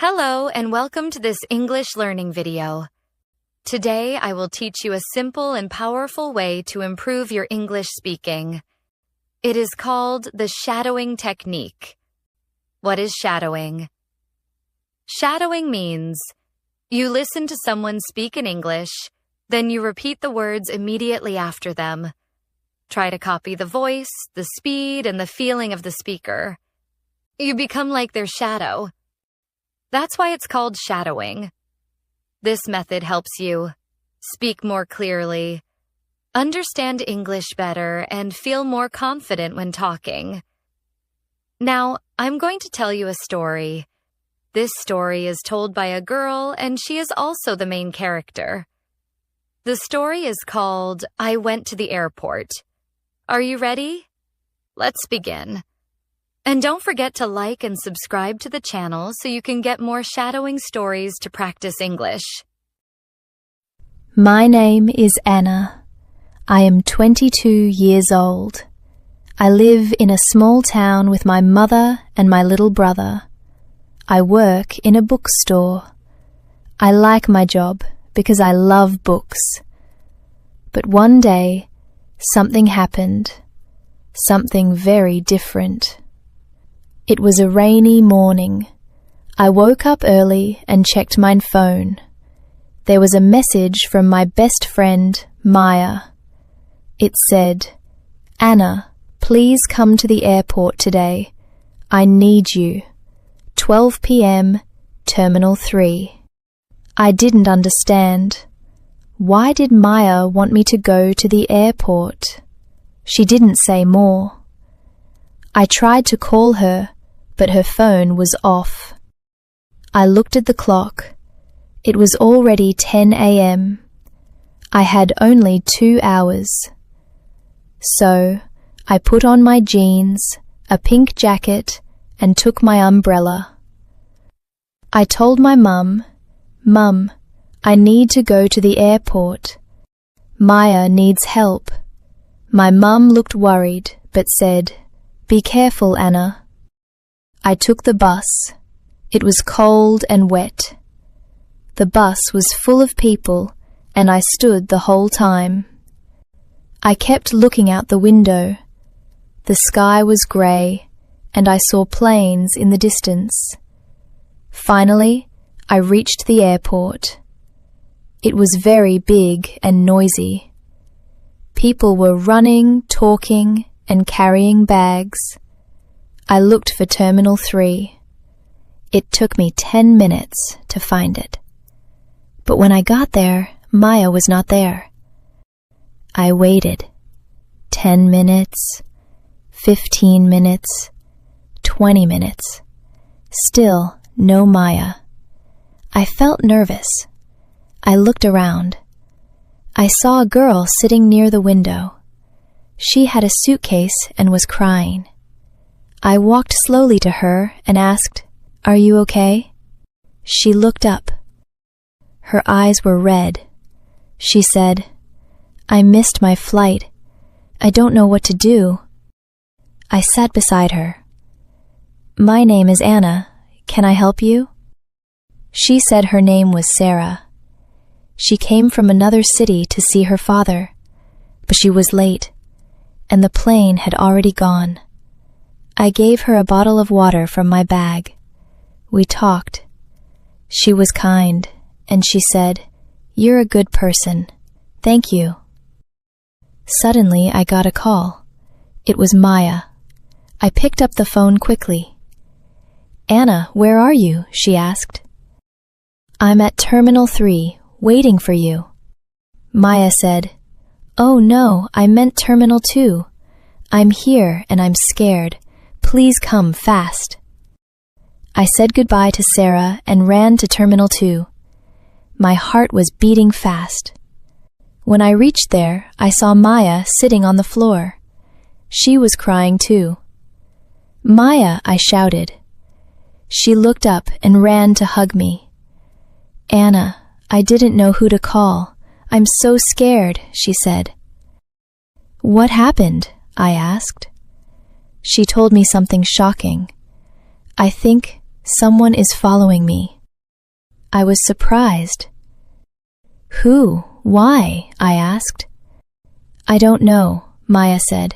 Hello and welcome to this English learning video. Today I will teach you a simple and powerful way to improve your English speaking. It is called the shadowing technique. What is shadowing? Shadowing means you listen to someone speak in English, then you repeat the words immediately after them. Try to copy the voice, the speed, and the feeling of the speaker. You become like their shadow. That's why it's called shadowing. This method helps you speak more clearly, understand English better, and feel more confident when talking. Now, I'm going to tell you a story. This story is told by a girl, and she is also the main character. The story is called I Went to the Airport. Are you ready? Let's begin. And don't forget to like and subscribe to the channel so you can get more shadowing stories to practice English. My name is Anna. I am 22 years old. I live in a small town with my mother and my little brother. I work in a bookstore. I like my job because I love books. But one day, something happened. Something very different. It was a rainy morning. I woke up early and checked my phone. There was a message from my best friend, Maya. It said, "Anna, please come to the airport today. I need you. 12 p.m., Terminal 3. I didn't understand. Why did Maya want me to go to the airport? She didn't say more. I tried to call her, but her phone was off. I looked at the clock. It was already 10 a.m. I had only 2 hours. So, I put on my jeans, a pink jacket, and took my umbrella. I told my mum, "Mum, I need to go to the airport. Maya needs help." My mum looked worried, but said, "Be careful, Anna." I took the bus. It was cold and wet. The bus was full of people, and I stood the whole time. I kept looking out the window. The sky was grey, and I saw planes in the distance. Finally, I reached the airport. It was very big and noisy. People were running, talking, and carrying bags. I looked for Terminal 3. It took me 10 minutes to find it. But when I got there, Maya was not there. I waited. 10 minutes, 15 minutes, 20 minutes. Still no Maya. I felt nervous. I looked around. I saw a girl sitting near the window. She had a suitcase and was crying. I walked slowly to her and asked, "Are you okay?" She looked up. Her eyes were red. She said, "I missed my flight. I don't know what to do." I sat beside her. "My name is Anna. Can I help you?" She said her name was Sarah. She came from another city to see her father, but she was late, and the plane had already gone. I gave her a bottle of water from my bag. We talked. She was kind, and she said, "You're a good person. Thank you." Suddenly, I got a call. It was Maya. I picked up the phone quickly. "Anna, where are you?" she asked. "I'm at Terminal 3, waiting for you." Maya said, "Oh no, I meant Terminal 2. I'm here and I'm scared. Please come fast." I said goodbye to Sarah and ran to Terminal 2. My heart was beating fast. When I reached there, I saw Maya sitting on the floor. She was crying too. "Maya," I shouted. She looked up and ran to hug me. "Anna, I didn't know who to call. I'm so scared," she said. "What happened?" I asked. She told me something shocking. "I think Someone is following me. I was surprised. Who? Why? I asked. I don't know, Maya said.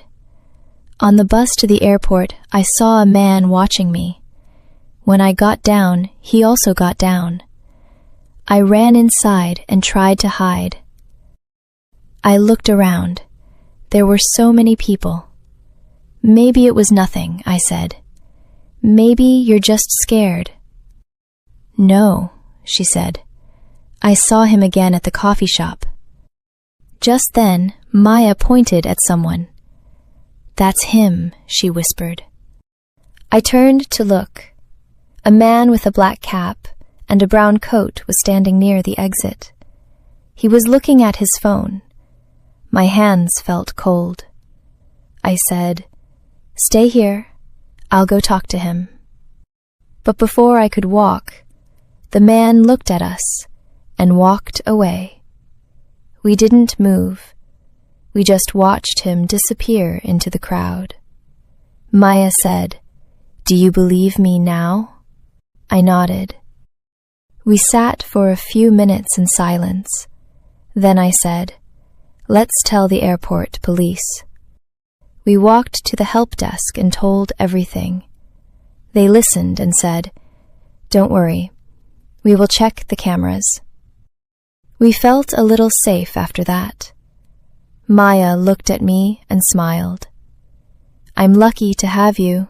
On the bus to the airport, I saw a man watching me. When I got down, he also got down. I ran inside and tried to hide. I looked around. There were so many people. Maybe it was nothing, I said. Maybe you're just scared. No, she said. I saw him again at the coffee shop. Just then, Maya pointed at someone. That's him, she whispered. I turned to look. A man with a black cap and a brown coat was standing near the exit. He was looking at his phone. My hands felt cold. I said, "Stay here. I'll go talk to him." But before I could walk, the man looked at us and walked away. We didn't move. We just watched him disappear into the crowd. Maya said, "Do you believe me now?" I nodded. We sat for a few minutes in silence. Then I said, "Let's tell the airport police." We walked to the help desk and told everything. They listened and said, "Don't worry, we will check the cameras." We felt a little safe after that. Maya looked at me and smiled. "I'm lucky to have you,"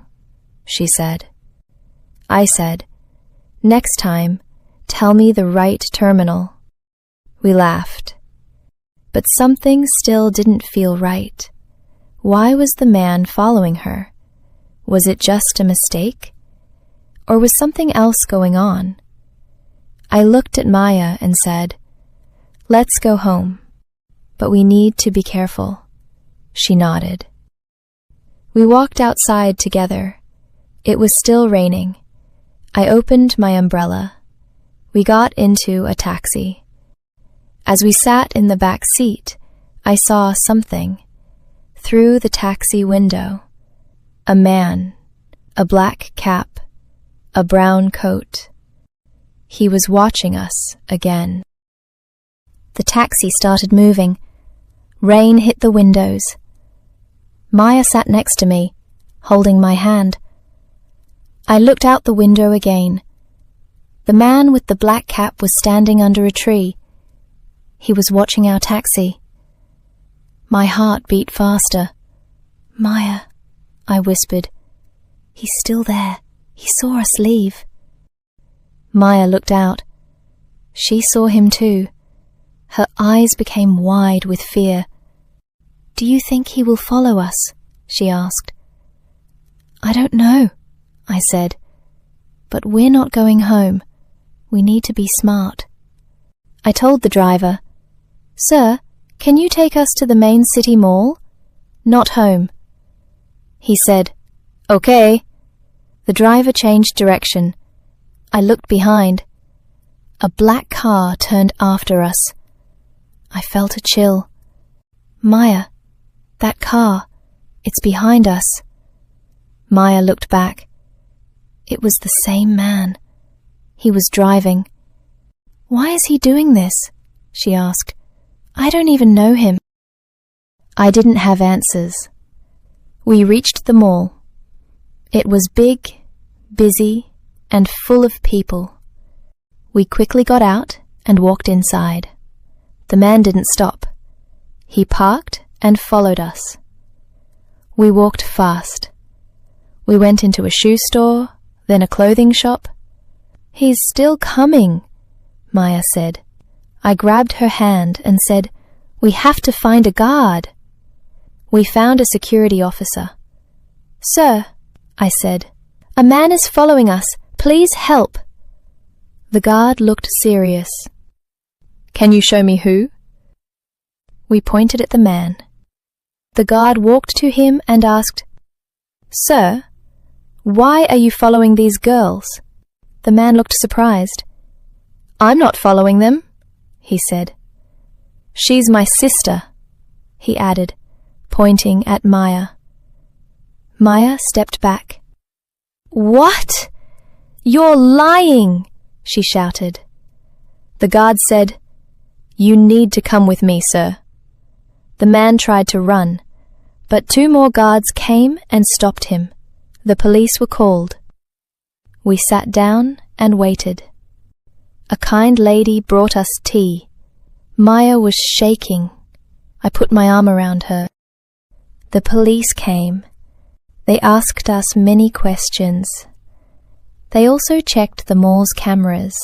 she said. I said, "Next time, tell me the right terminal." We laughed. But something still didn't feel right. Why was the man following her? Was it just a mistake? Or was something else going on? I looked at Maya and said, "Let's go home, but we need to be careful." She nodded. We walked outside together. It was still raining. I opened my umbrella. We got into a taxi. As we sat in the back seat, I saw something. Through the taxi window, a man, a black cap, a brown coat. He was watching us again. The taxi started moving. Rain hit the windows. Maya sat next to me, holding my hand. I looked out the window again. The man with the black cap was standing under a tree. He was watching our taxi. My heart beat faster. "Maya," I whispered. "He's still there. He saw us leave." Maya looked out. She saw him too. Her eyes became wide with fear. "Do you think he will follow us?" she asked. "I don't know," I said. "But we're not going home. We need to be smart." I told the driver, "Sir, can you take us to the main city mall? Not home." He said, "Okay." The driver changed direction. I looked behind. A black car turned after us. I felt a chill. "Maya, that car, it's behind us." Maya looked back. It was the same man. He was driving. "Why is he doing this?" she asked. "I don't even know him." I didn't have answers. We reached the mall. It was big, busy, and full of people. We quickly got out and walked inside. The man didn't stop. He parked and followed us. We walked fast. We went into a shoe store, then a clothing shop. "He's still coming," Maya said. I grabbed her hand and said, "We have to find a guard." We found a security officer. "Sir," I said, "a man is following us. Please help." The guard looked serious. "Can you show me who?" We pointed at the man. The guard walked to him and asked, "Sir, why are you following these girls?" The man looked surprised. "I'm not following them," he said. "She's my sister," he added, pointing at Maya. Maya stepped back. "What? "You're lying!" she shouted. The guard said, "You need to come with me, sir." The man tried to run, but 2 more guards came and stopped him. The police were called. We sat down and waited. A kind lady brought us tea. Maya was shaking. I put my arm around her. The police came. They asked us many questions. They also checked the mall's cameras.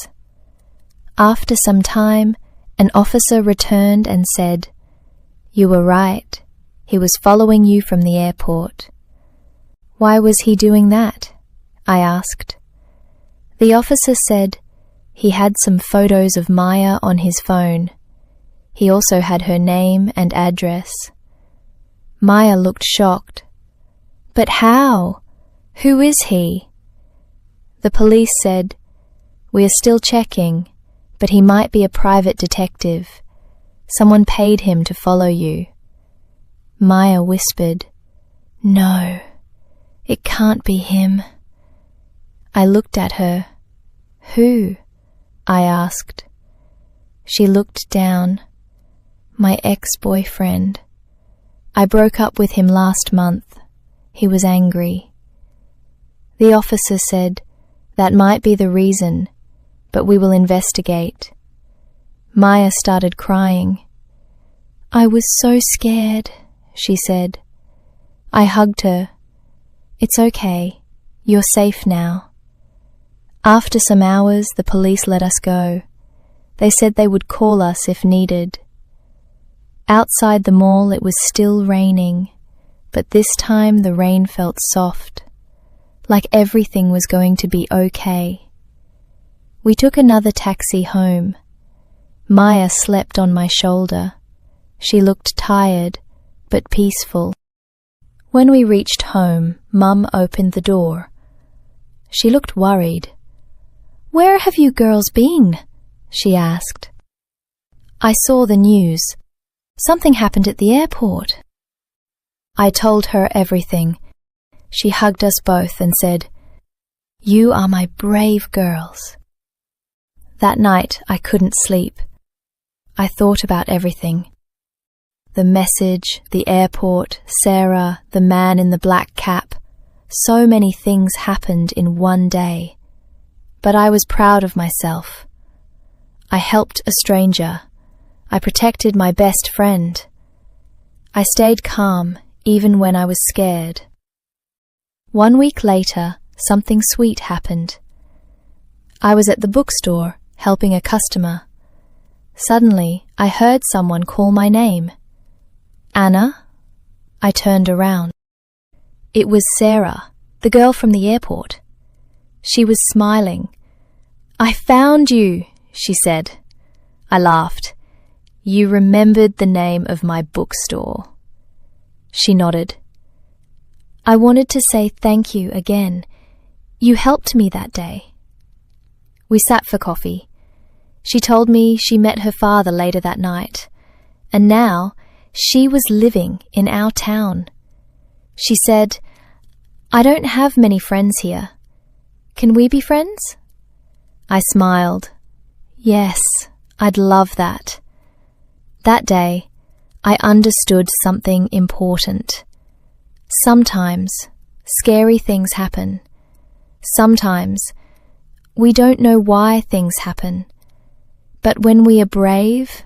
After some time, an officer returned and said, "You were right. He was following you from the airport." "Why was he doing that?" I asked. The officer said he had some photos of Maya on his phone. He also had her name and address. Maya looked shocked. "But how? Who is he?" The police said, "We are still checking, but he might be a private detective. Someone paid him to follow you." Maya whispered, "No, it can't be him." I looked at her. "Who?" I asked. She looked down. "My ex-boyfriend. I broke up with him last month. He was angry." The officer said, "That might be the reason, but we will investigate." Maya started crying. "I was so scared," she said. I hugged her. "It's okay. You're safe now." After some hours, the police let us go. They said they would call us if needed. Outside the mall it was still raining, but this time the rain felt soft, like everything was going to be okay. We took another taxi home. Maya slept on my shoulder. She looked tired, but peaceful. When we reached home, Mum opened the door. She looked worried. "Where have you girls been?" she asked. I saw the news. Something happened at the airport. I told her everything. She hugged us both and said, "You are my brave girls." That night I couldn't sleep. I thought about everything. The message, the airport, Sarah, the man in the black cap. So many things happened in one day. But I was proud of myself. I helped a stranger. I protected my best friend. I stayed calm even when I was scared. 1 week later, something sweet happened. I was at the bookstore helping a customer. Suddenly, I heard someone call my name. "Anna?" I turned around. It was Sarah, the girl from the airport. She was smiling. "I found you," she said. I laughed. "You remembered the name of my bookstore." She nodded. "I wanted to say thank you again. You helped me that day." We sat for coffee. She told me she met her father later that night, and now she was living in our town. She said, "I don't have many friends here. Can we be friends?" I smiled. "Yes, I'd love that." That day, I understood something important. Sometimes, scary things happen. Sometimes, we don't know why things happen. But when we are brave,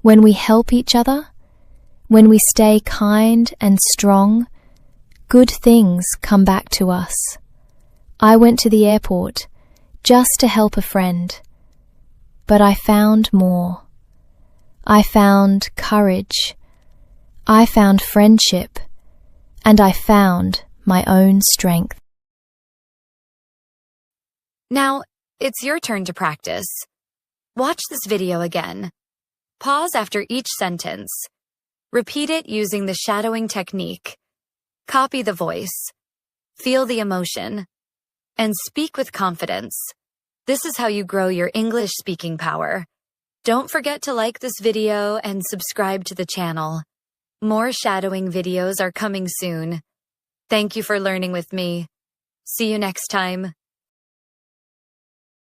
when we help each other, when we stay kind and strong, good things come back to us. I went to the airport just to help a friend. But I found more. I found courage. I found friendship. And I found my own strength. Now, it's your turn to practice. Watch this video again. Pause after each sentence. Repeat it using the shadowing technique. Copy the voice. Feel the emotion. And speak with confidence. This is how you grow your English speaking power. Don't forget to like this video and subscribe to the channel. More shadowing videos are coming soon. Thank you for learning with me. See you next time.